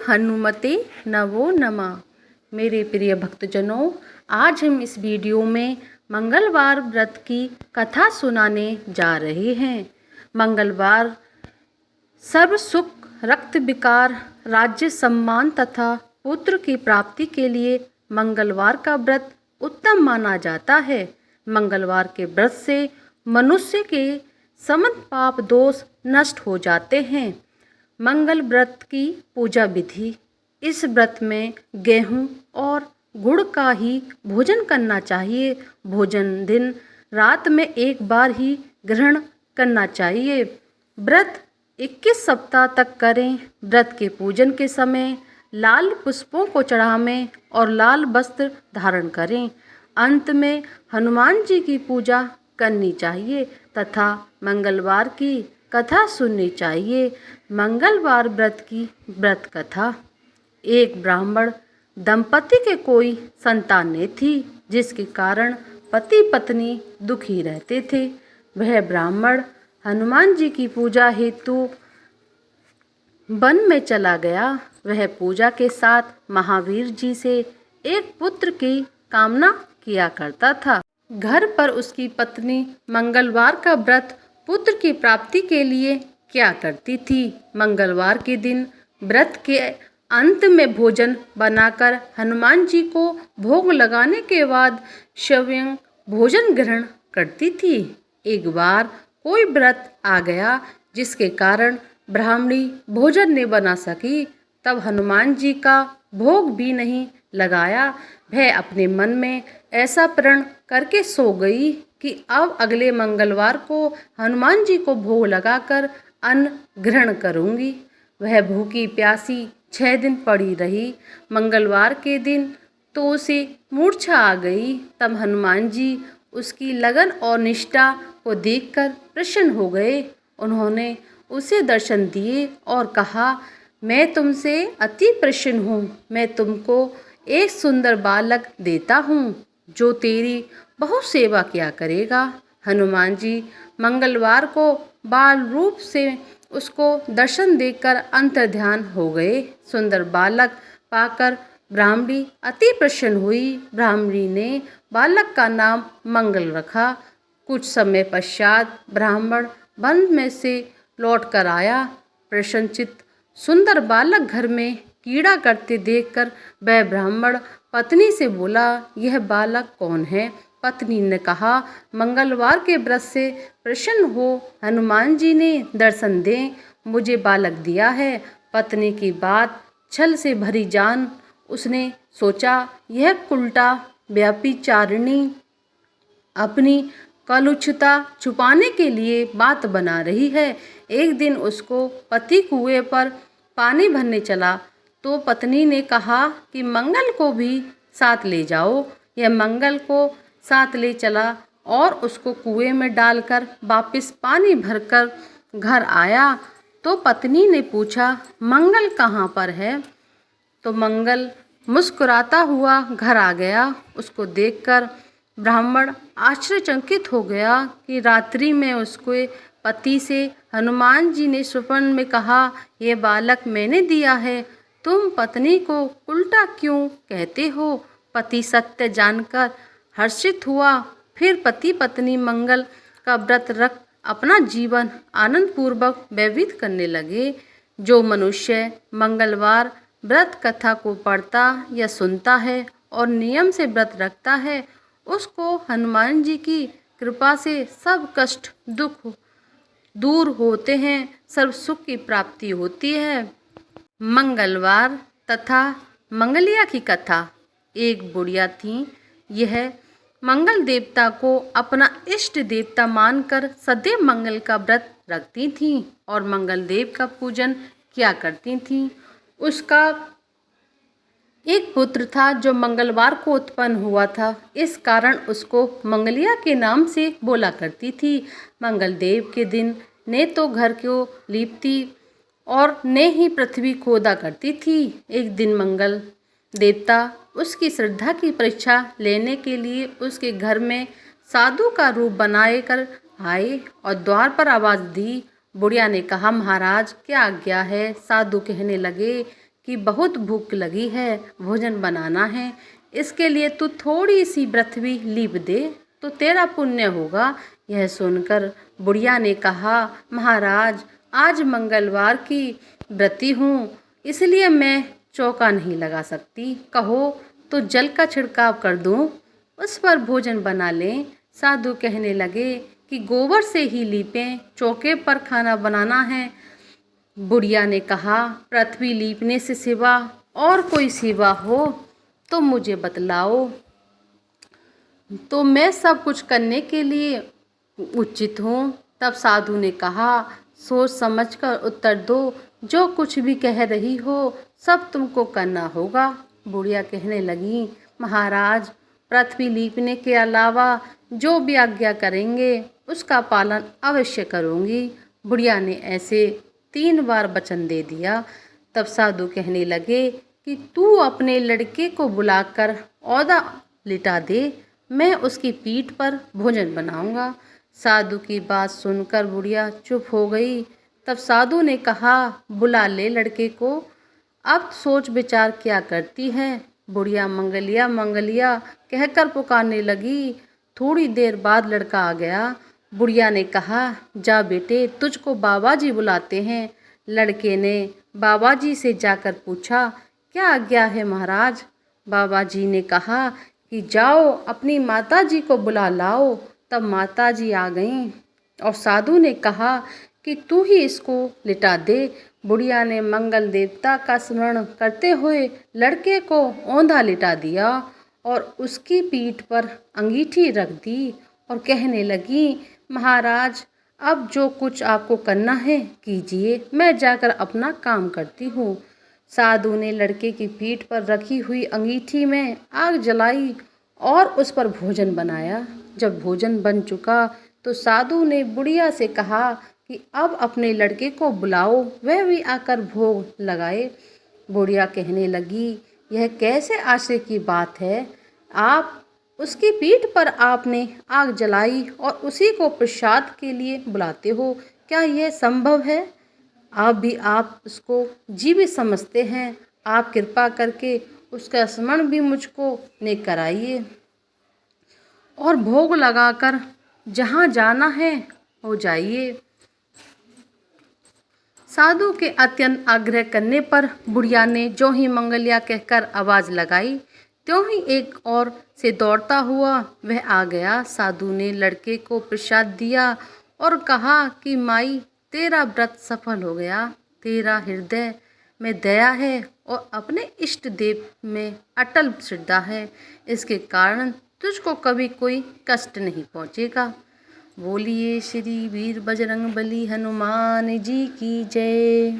हनुमते नमो नमः। मेरे प्रिय भक्तजनों, आज हम इस वीडियो में मंगलवार व्रत की कथा सुनाने जा रहे हैं। मंगलवार सर्व सुख, रक्त विकार, राज्य सम्मान तथा पुत्र की प्राप्ति के लिए मंगलवार का व्रत उत्तम माना जाता है। मंगलवार के व्रत से मनुष्य के समस्त पाप दोष नष्ट हो जाते हैं। मंगल व्रत की पूजा विधि। इस व्रत में गेहूं और गुड़ का ही भोजन करना चाहिए। भोजन दिन रात में एक बार ही ग्रहण करना चाहिए। व्रत 21 सप्ताह तक करें। व्रत के पूजन के समय लाल पुष्पों को चढ़ावें और लाल वस्त्र धारण करें। अंत में हनुमान जी की पूजा करनी चाहिए तथा मंगलवार की कथा सुननी चाहिए। मंगलवार व्रत की व्रत कथा। एक ब्राह्मण दंपति के कोई संतान नहीं थी, जिसके कारण पति पत्नी दुखी रहते थे। वह ब्राह्मण हनुमान जी की पूजा हेतु वन में चला गया। वह पूजा के साथ महावीर जी से एक पुत्र की कामना किया करता था। घर पर उसकी पत्नी मंगलवार का व्रत पुत्र की प्राप्ति के लिए क्या करती थी। मंगलवार के दिन व्रत के अंत में भोजन बनाकर हनुमान जी को भोग लगाने के बाद स्वयं भोजन ग्रहण करती थी। एक बार कोई व्रत आ गया जिसके कारण ब्राह्मणी भोजन नहीं बना सकी, तब हनुमान जी का भोग भी नहीं लगाया। वह अपने मन में ऐसा प्रण करके सो गई कि अब अगले मंगलवार को हनुमान जी को भोग लगाकर अन्न ग्रहण करूंगी। वह भूखी प्यासी 6 दिन पड़ी रही। मंगलवार के दिन तो उसे मूर्छा आ गई। तब हनुमान जी उसकी लगन और निष्ठा को देखकर प्रसन्न हो गए। उन्होंने उसे दर्शन दिए और कहा, मैं तुमसे अति प्रसन्न हूँ। मैं तुमको एक सुंदर बालक देता हूँ जो तेरी बहुत सेवा किया करेगा। हनुमान जी मंगलवार को बाल रूप से उसको दर्शन देकर अंतर्ध्यान हो गए। सुंदर बालक पाकर ब्राह्मणी अति प्रसन्न हुई। ब्राह्मणी ने बालक का नाम मंगल रखा। कुछ समय पश्चात ब्राह्मण वन में से लौट कर आया। प्रसन्नचित्त सुंदर बालक घर में कीड़ा करते देखकर वह ब्राह्मण पत्नी से बोला, यह बालक कौन है। पत्नी ने कहा, मंगलवार के व्रत से प्रसन्न हो हनुमान जी ने दर्शन दे मुझे बालक दिया है। पत्नी की बात छल से भरी जान उसने सोचा, यह उल्टा व्यभिचारिणी अपनी कलुषता छुपाने के लिए बात बना रही है। एक दिन उसको पति कुएं पर पानी भरने चला तो पत्नी ने कहा कि मंगल को भी साथ ले जाओ। यह मंगल को साथ ले चला और उसको कुएं में डालकर वापस पानी भरकर घर आया। तो पत्नी ने पूछा, मंगल कहाँ पर है। तो मंगल मुस्कुराता हुआ घर आ गया। उसको देखकर ब्राह्मण आश्चर्यचकित हो गया कि रात्रि में उसके पति से हनुमान जी ने स्वप्न में कहा, यह बालक मैंने दिया है, तुम पत्नी को उल्टा क्यों कहते हो। पति सत्य जानकर हर्षित हुआ। फिर पति पत्नी मंगल का व्रत रख अपना जीवन आनंद पूर्वक व्यतीत करने लगे। जो मनुष्य मंगलवार व्रत कथा को पढ़ता या सुनता है और नियम से व्रत रखता है, उसको हनुमान जी की कृपा से सब कष्ट दुख दूर होते हैं, सर्व सुख की प्राप्ति होती है। मंगलवार तथा मंगलिया की कथा। एक बुढ़िया थी। यह मंगल देवता को अपना इष्ट देवता मानकर सदैव मंगल का व्रत रखती थी और मंगल देव का पूजन किया करती थी। उसका एक पुत्र था जो मंगलवार को उत्पन्न हुआ था। इस कारण उसको मंगलिया के नाम से बोला करती थी। मंगल देव के दिन ने तो घर को लीपती और ने ही पृथ्वी खोदा करती थी। एक दिन मंगल देवता उसकी श्रद्धा की परीक्षा लेने के लिए उसके घर में साधु का रूप बनाए कर आए और द्वार पर आवाज़ दी। बुढ़िया ने कहा, महाराज क्या आज्ञा है। साधु कहने लगे कि बहुत भूख लगी है, भोजन बनाना है, इसके लिए तू थोड़ी सी पृथ्वी लीप दे तो तेरा पुण्य होगा। यह सुनकर बुढ़िया ने कहा, महाराज आज मंगलवार की व्रती हूँ, इसलिए मैं चौका नहीं लगा सकती। कहो तो जल का छिड़काव कर दूँ, उस पर भोजन बना लें। साधु कहने लगे कि गोबर से ही लीपें, चौके पर खाना बनाना है। बुढ़िया ने कहा, पृथ्वी लीपने से सिवा और कोई सेवा हो तो मुझे बतलाओ, तो मैं सब कुछ करने के लिए उचित हूँ। तब साधु ने कहा, सोच समझकर उत्तर दो, जो कुछ भी कह रही हो सब तुमको करना होगा। बुढ़िया कहने लगी, महाराज पृथ्वी लीपने के अलावा जो भी आज्ञा करेंगे उसका पालन अवश्य करूँगी। बुढ़िया ने ऐसे 3 बार वचन दे दिया। तब साधु कहने लगे कि तू अपने लड़के को बुलाकर औदा लिटा दे, मैं उसकी पीठ पर भोजन बनाऊंगा। साधु की बात सुनकर बुढ़िया चुप हो गई। तब साधु ने कहा, बुला ले लड़के को, अब सोच विचार क्या करती है। बुढ़िया मंगलिया मंगलिया कहकर पुकारने लगी। थोड़ी देर बाद लड़का आ गया। बुढ़िया ने कहा, जा बेटे तुझको बाबा जी बुलाते हैं। लड़के ने बाबा जी से जाकर पूछा, क्या आज्ञा है महाराज। बाबा जी ने कहा कि जाओ अपनी माता जी को बुला लाओ। तब माता जी आ गईं और साधु ने कहा कि तू ही इसको लिटा दे। बुढ़िया ने मंगल देवता का स्मरण करते हुए लड़के को औंधा लिटा दिया और उसकी पीठ पर अंगीठी रख दी और कहने लगी, महाराज अब जो कुछ आपको करना है कीजिए, मैं जाकर अपना काम करती हूँ। साधु ने लड़के की पीठ पर रखी हुई अंगीठी में आग जलाई और उस पर भोजन बनाया। जब भोजन बन चुका तो साधु ने बुढ़िया से कहा कि अब अपने लड़के को बुलाओ, वह भी आकर भोग लगाए। बुढ़िया कहने लगी, यह कैसे आश्चर्य की बात है, आप उसकी पीठ पर आपने आग जलाई और उसी को प्रसाद के लिए बुलाते हो, क्या यह संभव है। आप उसको जीवित समझते हैं, आप कृपा करके उसका स्मरण भी मुझको ने कराइए और भोग लगाकर जहाँ जाना है हो जाइए। साधु के अत्यंत आग्रह करने पर बुढ़िया ने जो ही मंगलिया कहकर आवाज़ लगाई, त्यों ही एक और से दौड़ता हुआ वह आ गया। साधु ने लड़के को प्रसाद दिया और कहा कि माई तेरा व्रत सफल हो गया, तेरा हृदय में दया है और अपने इष्ट देव में अटल श्रद्धा है, इसके कारण तुझको कभी कोई कष्ट नहीं पहुँचेगा। बोलिए श्री वीर बजरंग बली हनुमान जी की जय।